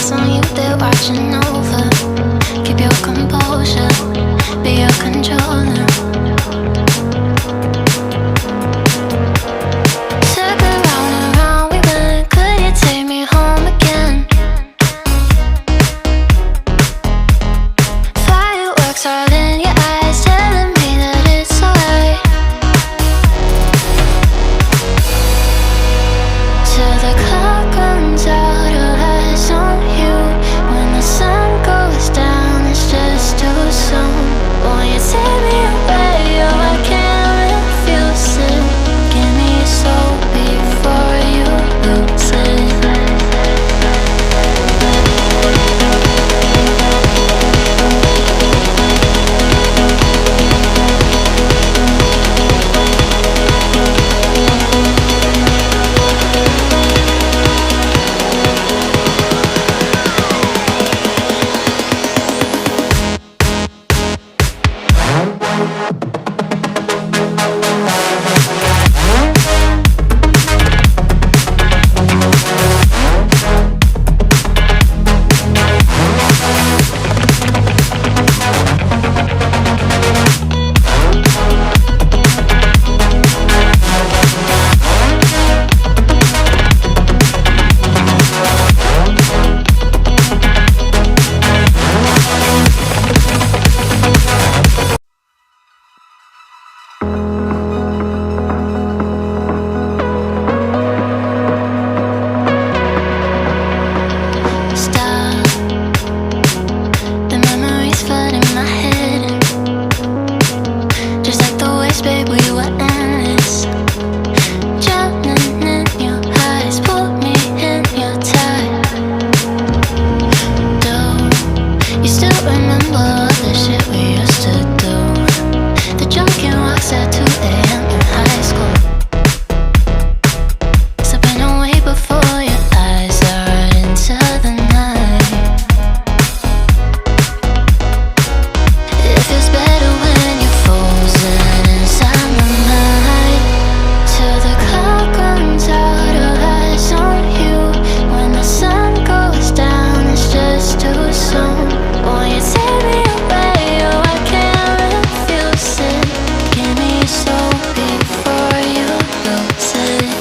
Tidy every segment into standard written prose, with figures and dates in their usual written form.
eyes on you, they're watching over. Keep your composure, be your controller. Circle round and round we went, could you take me home again? Fireworks all in your eyes, telling me that it's alright. Till the clock runs out, all eyes on you. When the sun goes down, it's just too soon. Won't you take me away? Oh, I can't refuse it. Give me your soul before you lose it. Stop. The memories flood in my head. Just like the waves, babe, we were endless. Drowning in your eyes, pull me in your tide. Do you still remember all the shit we used to do? The drunken walks at 2 a.m. in high school. Slipping away before your eyes are into the night. It feels better when you're frozen inside my mind. Till the clock runs out, all eyes on you. When the sun goes down, it's just too soon. Won't you take me away? Oh, I can't refuse it. Give me your soul before you lose it.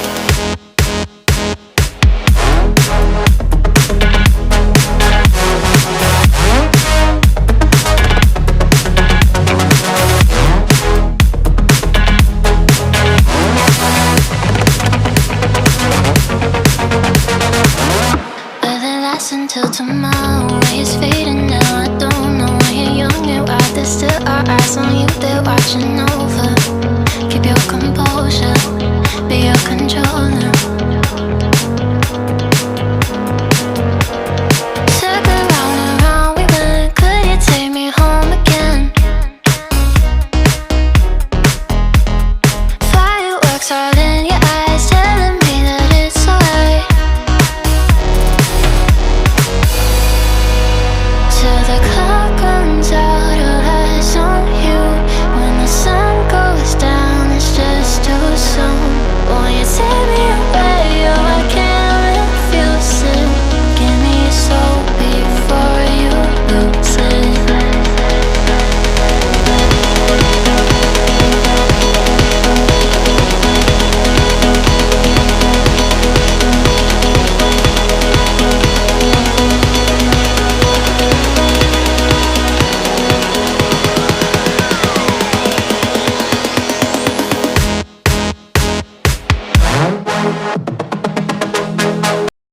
Will it last until tomorrow? It's fading now, I don't know. When you're young and wild, there's still our eyes on you, they're watching over. Keep your composure, be your controller.